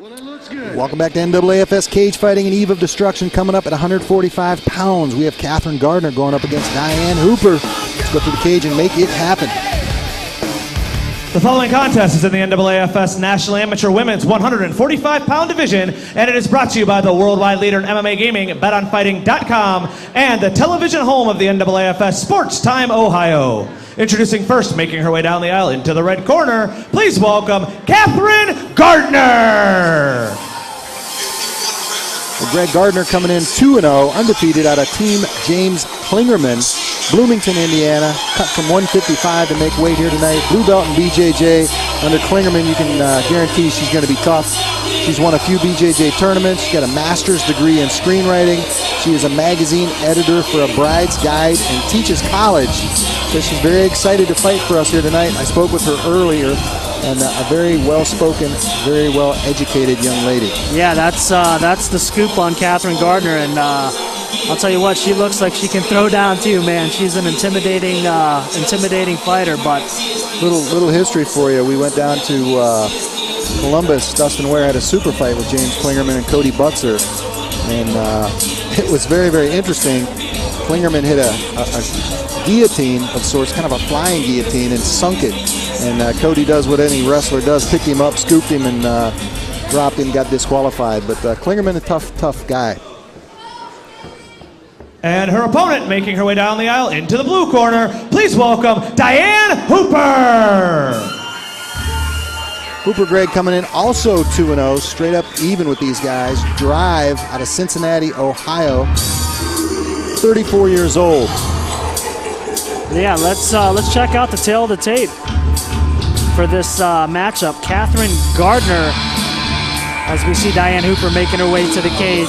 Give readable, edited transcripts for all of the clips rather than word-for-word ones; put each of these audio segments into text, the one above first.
Welcome back to NAAFS Cage Fighting, an eve of destruction coming up at 145 pounds. We have Kathryn Gardiner going up against Diane Hooper. Let's go through the cage and make it happen. The following contest is in the NAAFS National Amateur Women's 145-pound division, and it is brought to you by the worldwide leader in MMA gaming, BetOnFighting.com, and the television home of the NAAFS, Sports Time Ohio. Introducing first, making her way down the aisle into the red corner, please welcome Kathryn Gardiner. Well, Greg Gardiner coming in 2-0, undefeated out of Team James Klingerman, Bloomington, Indiana. Cut from 155 to make weight here tonight. Blue belt in BJJ. Under Klingerman, you can guarantee she's going to be tough. She's won a few BJJ tournaments. She's got a master's degree in screenwriting. She is a magazine editor for A Bride's Guide and teaches college. So she's very excited to fight for us here tonight. I spoke with her earlier, and a very well-spoken, very well-educated young lady. Yeah, that's the scoop on Kathryn Gardiner, and I'll tell you what, she looks like she can throw down too, man. She's an intimidating fighter. But little history for you. We went down to Columbus. Dustin Ware had a super fight with James Klingerman and Cody Butzer, and it was very, very interesting. Klingerman hit a guillotine of sorts, kind of a flying guillotine, and sunk it. And Cody does what any wrestler does, picked him up, scooped him, and dropped him, got disqualified. But Klingerman, a tough guy. And her opponent, making her way down the aisle into the blue corner, please welcome Diane Hooper. Hooper Greg coming in also 2-0, straight up even with these guys. Drive out of Cincinnati, Ohio, 34 years old. yeah, let's check out the tail of the tape for this matchup. Kathryn Gardiner, as we see Diane Hooper making her way to the cage.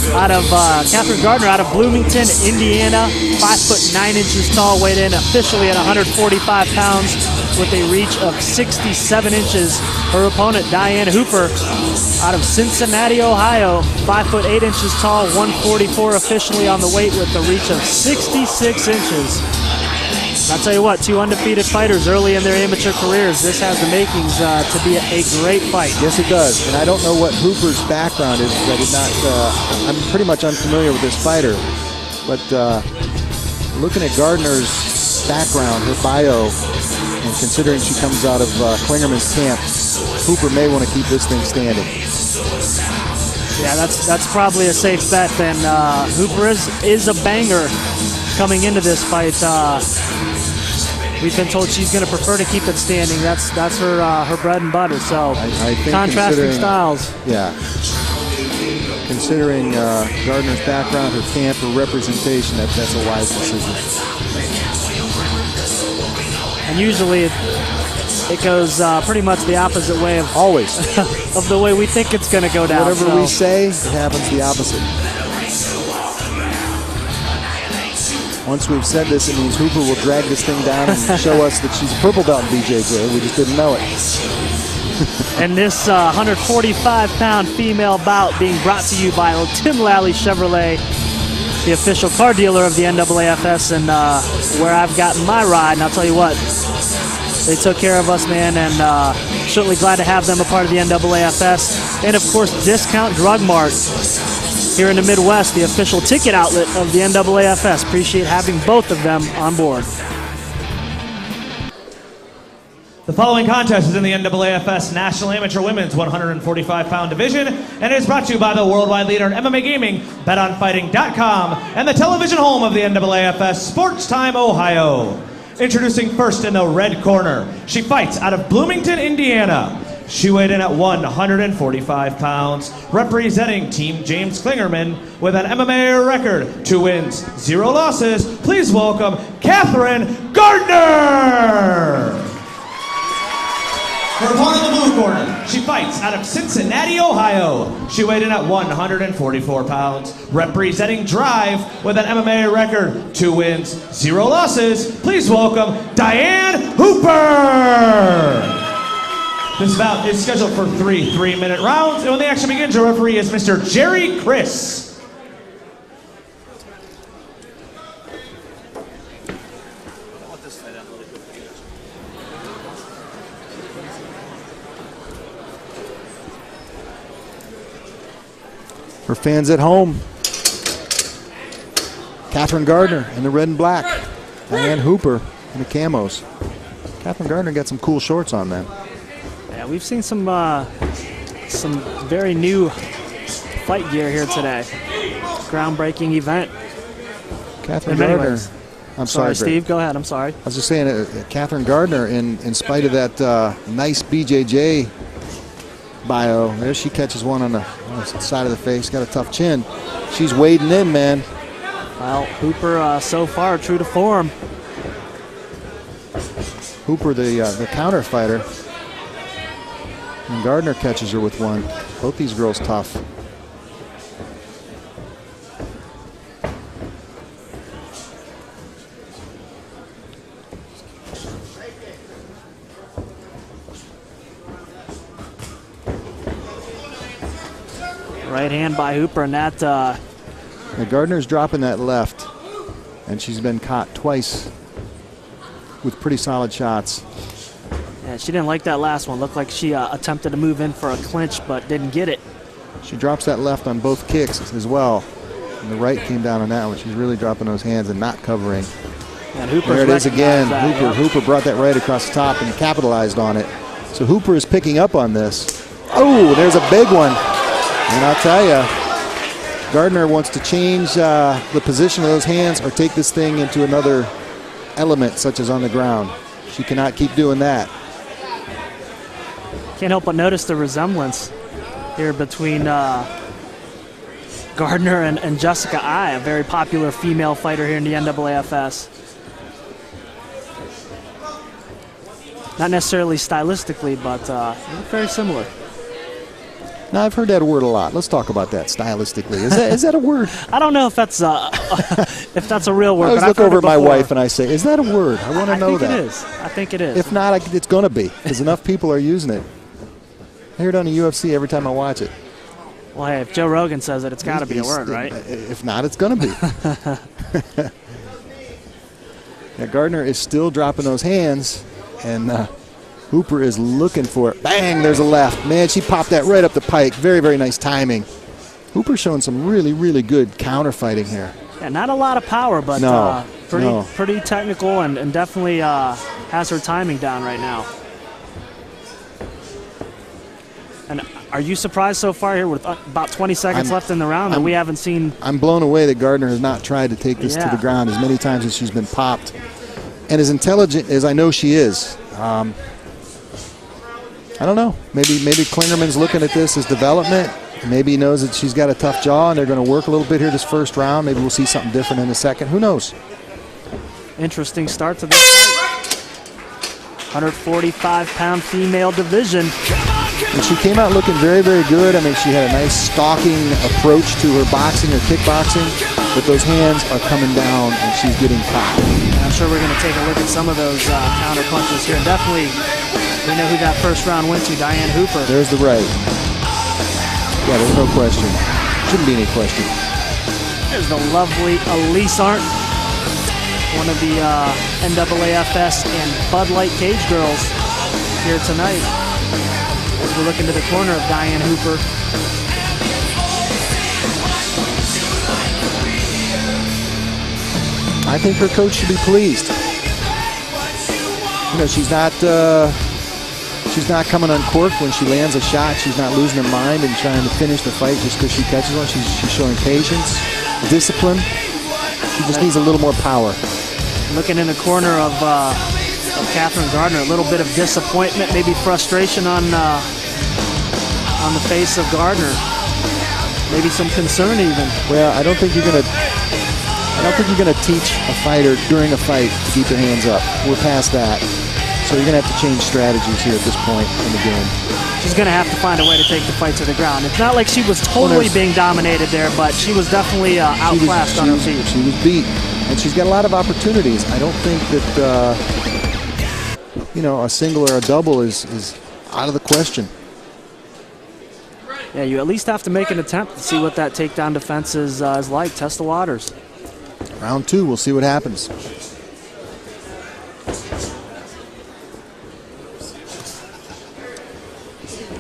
Kathryn Gardiner out of Bloomington, Indiana, 5'9" tall, weighed in officially at 145 pounds with a reach of 67 inches. Her opponent, Diane Hooper, out of Cincinnati, Ohio, 5'8" tall, 144 officially on the weight with a reach of 66 inches. I'll tell you what, two undefeated fighters early in their amateur careers. This has the makings to be a great fight. Yes, it does. And I don't know what Hooper's background is. I did not. I'm pretty much unfamiliar with this fighter. But looking at Gardiner's background, her bio, and considering she comes out of Klingerman's camp, Hooper may want to keep this thing standing. Yeah, that's probably a safe bet. Then Hooper is a banger coming into this fight. We've been told she's going to prefer to keep it standing. That's her bread and butter. So I think contrasting styles. Yeah. Considering Gardiner's background, her camp, her representation, that's a wise decision. And usually it goes pretty much the opposite way of always of the way we think it's going to go down. Whatever we say, it happens the opposite. Once we've said this, it means Hooper will drag this thing down and show us that she's a purple belt in BJJ. We just didn't know it. And this 145-pound female bout being brought to you by Tim Lally Chevrolet, the official car dealer of the NAAFS, and where I've gotten my ride. And I'll tell you what, they took care of us, man, and certainly glad to have them a part of the NAAFS. And, of course, Discount Drug Mart here in the Midwest, the official ticket outlet of the NAAFS. Appreciate having both of them on board. The following contest is in the NAAFS National Amateur Women's 145-pound division, and it is brought to you by the worldwide leader in MMA gaming, BetOnFighting.com, and the television home of the NAAFS, Sports Time Ohio. Introducing first in the red corner, she fights out of Bloomington, Indiana. She weighed in at 145 pounds, representing Team James Klingerman with an MMA record, 2 wins, 0 losses. Please welcome Kathryn Gardiner. Her opponent in the blue corner, she fights out of Cincinnati, Ohio. She weighed in at 144 pounds, representing Drive with an MMA record, 2 wins, 0 losses. Please welcome Diane Hooper. This bout is scheduled for 3 3-minute rounds, and when the action begins, your referee is Mr. Jerry Chris. For fans at home, Kathryn Gardiner in the red and black. Diane Hooper in the camos. Kathryn Gardiner got some cool shorts on, man. Yeah, we've seen some very new fight gear here today. Groundbreaking event. Kathryn Gardiner. Ways. I'm sorry, Steve. Go ahead. I'm sorry. I was just saying, Kathryn Gardiner, in spite of that nice BJJ bio, there she catches one on the side of the face. Got a tough chin. She's wading in, man. Well, Hooper so far true to form. Hooper, the counter fighter, and Gardiner catches her with one. Both these girls tough. Right hand by Hooper, and that. Now Gardiner's dropping that left, and she's been caught twice with pretty solid shots. Yeah, she didn't like that last one. Looked like she attempted to move in for a clinch, but didn't get it. She drops that left on both kicks as well. And the right came down on that one. She's really dropping those hands and not covering. And Hooper's there it is again. that, Hooper brought that right across the top and capitalized on it. So Hooper is picking up on this. Oh, there's a big one. And I'll tell you, Gardiner wants to change the position of those hands or take this thing into another element, such as on the ground. She cannot keep doing that. Can't help but notice the resemblance here between Gardiner and Jessica Ai, a very popular female fighter here in the NAAFS. Not necessarily stylistically, but very similar. Now, I've heard that word a lot. Let's talk about that stylistically. Is that a word? I don't know if that's a real word. I always look over at my wife and I say, "Is that a word?" I want to know that. I think it is. I think it is. If not, it's going to be, because enough people are using it. I hear it on the UFC every time I watch it. Well, hey, if Joe Rogan says it, it's got to be a word, right? If not, it's going to be. Now, Gardiner is still dropping those hands, and Hooper is looking for it. Bang, there's a left. Man, she popped that right up the pike. Very, very nice timing. Hooper's showing some really, really good counter fighting here. Yeah, not a lot of power, but pretty technical and definitely has her timing down right now. And are you surprised so far here with about 20 seconds left in the round that we haven't seen? I'm blown away that Gardiner has not tried to take this to the ground as many times as she's been popped. And as intelligent as I know she is, I don't know. Maybe Klingerman's looking at this as development. Maybe he knows that she's got a tough jaw and they're going to work a little bit here this first round. Maybe we'll see something different in the second. Who knows? Interesting start to this fight. 145-pound female division. And she came out looking very, very good. I mean, she had a nice stalking approach to her boxing or kickboxing, but those hands are coming down and she's getting caught. And I'm sure we're going to take a look at some of those counter punches here. And definitely, we know who that first round went to, Diane Hooper. There's the right. Yeah, there's no question. Shouldn't be any question. There's the lovely Elise Arndt, one of the NAAFS and Bud Light Cage girls here tonight. As we look into the corner of Diane Hooper. I think her coach should be pleased. You know, she's not coming uncorked when she lands a shot. She's not losing her mind and trying to finish the fight just because she catches one. She's showing patience, discipline. She just needs a little more power. Looking in the corner of Kathryn Gardiner, a little bit of disappointment, maybe frustration on the face of Gardiner. Maybe some concern even. Well, I don't think you're gonna teach a fighter during a fight to keep their hands up. We're past that. So you're going to have to change strategies here at this point in the game. She's going to have to find a way to take the fight to the ground. It's not like she was totally being dominated there, but she was definitely outclassed on her feet. She was beat, and she's got a lot of opportunities. I don't think that, a single or a double is out of the question. Yeah, you at least have to make an attempt to see what that takedown defense is like. Test the waters. Round 2, we'll see what happens.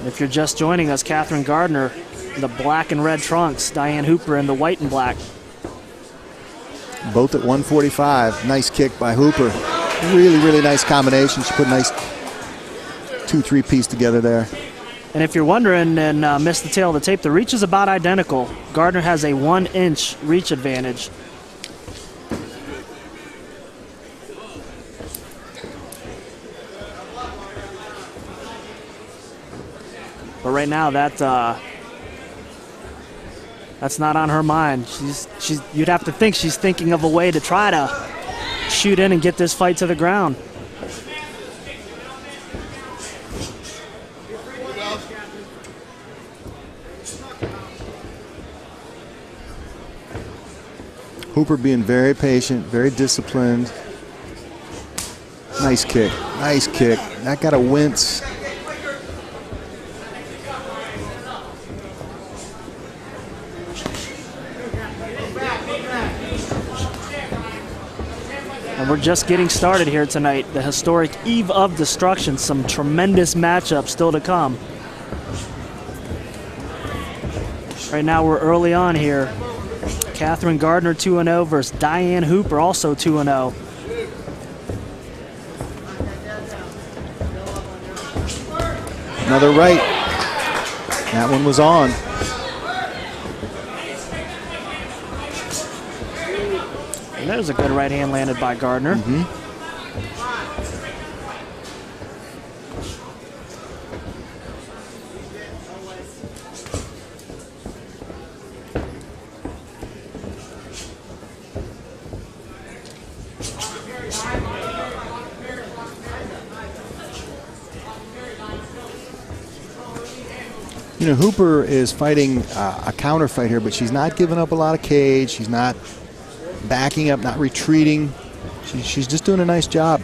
If you're just joining us, Kathryn Gardiner the black and red trunks. Diane Hooper in the white and black. Both at 145. Nice kick by Hooper. Really, really nice combination. She put a nice 2-3 piece together there. And if you're wondering and missed the tail of the tape, the reach is about identical. Gardiner has a 1-inch reach advantage. But right now, that's not on her mind. You'd have to think she's thinking of a way to try to shoot in and get this fight to the ground. Hooper being very patient, very disciplined. Nice kick, nice kick. That got a wince. And we're just getting started here tonight. The historic Eve of Destruction. Some tremendous matchups still to come. Right now we're early on here. Kathryn Gardiner 2-0 versus Diane Hooper, also 2-0. Another right. That one was on. And there's a good right hand landed by Gardiner. You know, Hooper is fighting a counter fight here, but she's not giving up a lot of cage. She's not backing up, not retreating. She's just doing a nice job.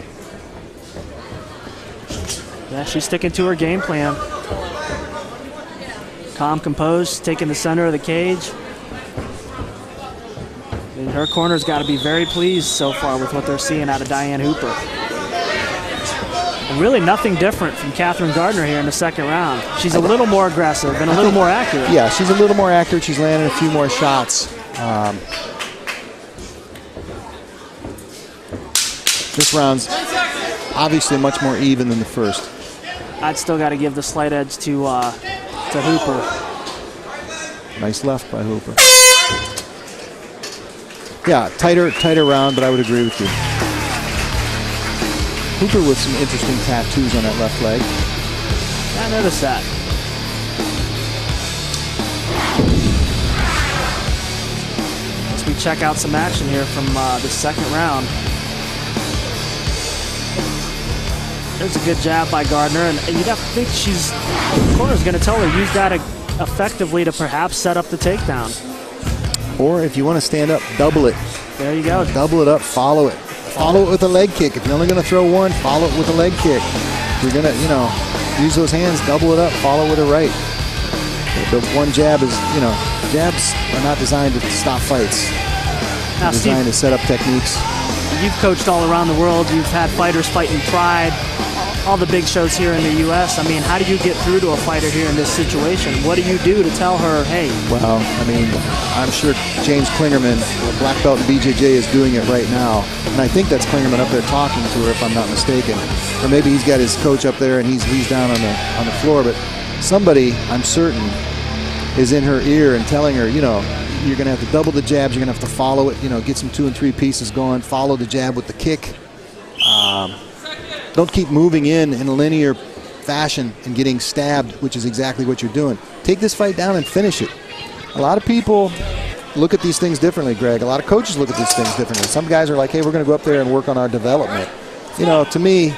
Yeah, she's sticking to her game plan. Calm, composed, taking the center of the cage. And her corner's got to be very pleased so far with what they're seeing out of Diane Hooper. And really nothing different from Kathryn Gardiner here in the second round. She's a little more aggressive and a little more accurate. Yeah, she's a little more accurate. She's landing a few more shots. This round's obviously much more even than the first. I'd still got to give the slight edge to Hooper. Nice left by Hooper. Yeah, tighter round, but I would agree with you. Hooper with some interesting tattoos on that left leg. I noticed that. As we check out some action here from the second round. There's a good jab by Gardiner, and you'd have to think the corner's going to tell her use that effectively to perhaps set up the takedown. Or if you want to stand up, double it. There you go. Double it up, follow it. Follow it with a leg kick. If you're only going to throw one, follow it with a leg kick. If you're going to, use those hands, double it up, follow with a right. The one jab is, jabs are not designed to stop fights. They're designed to set up techniques. You've coached all around the world. You've had fighters fighting Pride, all the big shows here in the U.S. I mean, how do you get through to a fighter here in this situation? What do you do to tell her, hey? Well, I mean, I'm sure James Klingerman, black belt in BJJ, is doing it right now. And I think that's Klingerman up there talking to her, if I'm not mistaken. Or maybe he's got his coach up there and he's down on the floor. But somebody, I'm certain, is in her ear and telling her, you're going to have to double the jabs. You're going to have to follow it, get some 2 and 3 pieces going. Follow the jab with the kick. Don't keep moving in a linear fashion and getting stabbed, which is exactly what you're doing. Take this fight down and finish it. A lot of people look at these things differently, Greg. A lot of coaches look at these things differently. Some guys are like, hey, we're going to go up there and work on our development. To me,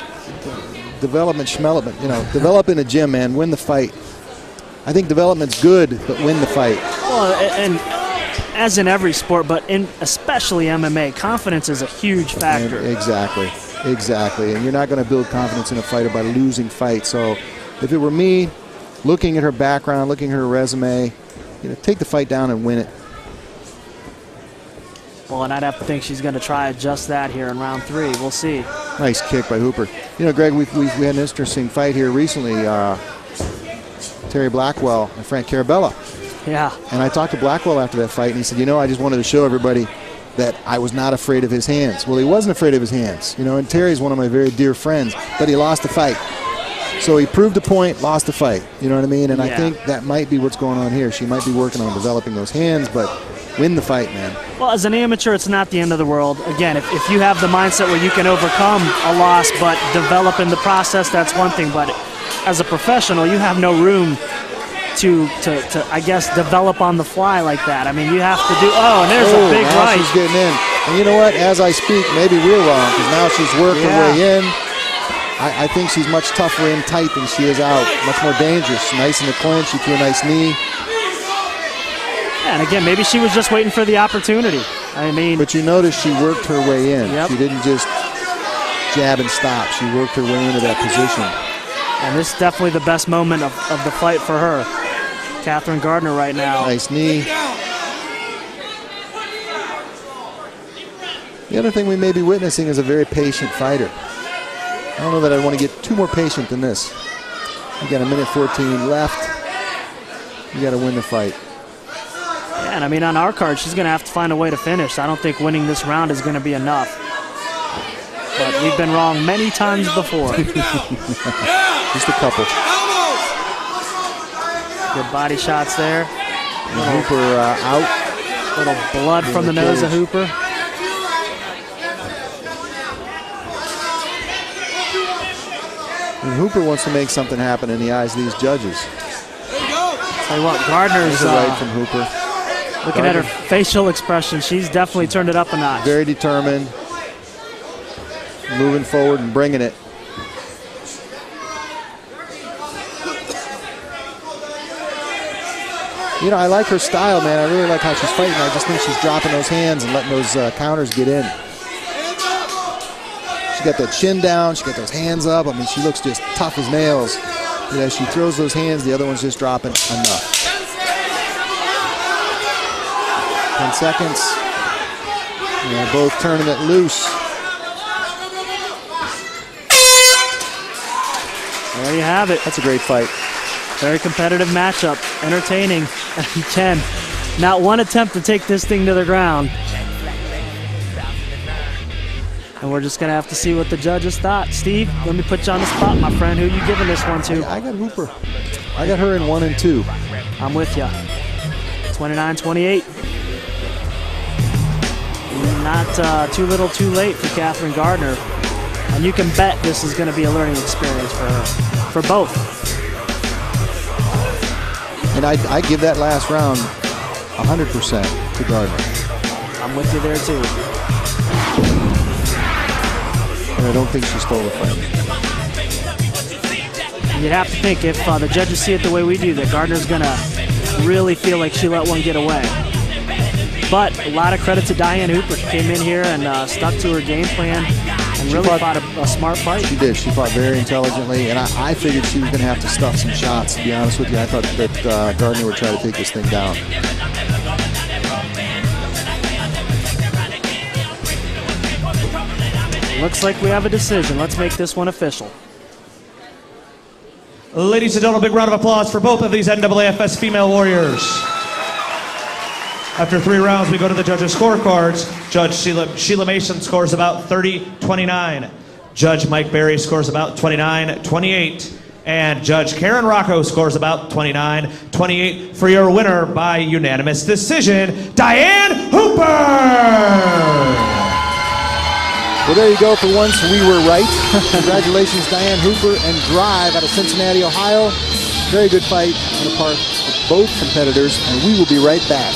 development, schmelopment, develop in a gym, man, win the fight. I think development's good, but win the fight. Well, and as in every sport, but especially MMA, confidence is a huge factor. Exactly. And you're not going to build confidence in a fighter by losing fights. So if it were me, looking at her background, looking at her resume, take the fight down and win it. Well, and I'd have to think she's going to try just that here in round 3. We'll see. Nice kick by Hooper. Greg, we had an interesting fight here recently. Terry Blackwell and Frank Carabella. Yeah. And I talked to Blackwell after that fight, and he said, I just wanted to show everybody that I was not afraid of his hands. Well, he wasn't afraid of his hands. And Terry's one of my very dear friends, but he lost the fight. So he proved a point, lost the fight. You know what I mean? And I think that might be what's going on here. She might be working on developing those hands, but win the fight, man. Well, as an amateur, it's not the end of the world. Again, if you have the mindset where you can overcome a loss but develop in the process, that's one thing. But as a professional, you have no room to I guess, develop on the fly like that. I mean, you have to do, and there's a big now right. She's getting in. And you know what? As I speak, maybe we're wrong, because now she's worked her way in. I think she's much tougher in tight than she is out. Much more dangerous. Nice in the clinch. She threw a nice knee. And again, maybe she was just waiting for the opportunity. I mean, but you notice she worked her way in. Yep. She didn't just jab and stop. She worked her way into that position. And this is definitely the best moment of the fight for her. Kathryn Gardiner right now. Nice knee. The other thing we may be witnessing is a very patient fighter. I don't know that I want to get too more patient than this. You got a minute 14 left. You got to win the fight. Yeah, and I mean, on our card, she's going to have to find a way to finish. I don't think winning this round is going to be enough. But we've been wrong many times before. Just a couple. Good body shots there. And Hooper out. Little blood from the nose of Hooper. And Hooper wants to make something happen in the eyes of these judges. Tell you what, Gardner's right from Hooper. Looking at her facial expression, she's definitely turned it up a notch. Very determined. Moving forward and bringing it. I like her style, man. I really like how she's fighting. I just think she's dropping those hands and letting those counters get in. She got that chin down. She got those hands up. I mean, she looks just tough as nails. But as she throws those hands, the other one's just dropping enough. 10 seconds. And they're both turning it loose. There you have it. That's a great fight. Very competitive matchup. Entertaining. Ken, not one attempt to take this thing to the ground. And we're just going to have to see what the judges thought. Steve, let me put you on the spot, my friend. Who are you giving this one to? I got Hooper. I got her in 1 and 2. I'm with you. 29-28. Not too little too late for Kathryn Gardiner. And you can bet this is going to be a learning experience for her. For both. And I give that last round 100% to Gardiner. I'm with you there too. And I don't think she stole the fight. You'd have to think if the judges see it the way we do, that Gardner's going to really feel like she let one get away. But a lot of credit to Diane Hooper. She came in here and stuck to her game plan and really fought a smart fight. She did. She fought very intelligently, and I figured she was going to have to stuff some shots, to be honest with you. I thought that Gardiner would try to take this thing down. Looks like we have a decision. Let's make this one official. Ladies and gentlemen, a big round of applause for both of these NAAFS female warriors. After 3 rounds, we go to the judges' scorecards. Judge Sheila Mason scores about 30-29. Judge Mike Berry scores about 29-28. And Judge Karen Rocco scores about 29-28 for your winner by unanimous decision, Diane Hooper! Well, there you go. For once, we were right. Congratulations, Diane Hooper and Drive out of Cincinnati, Ohio. Very good fight on the part of both competitors, and we will be right back.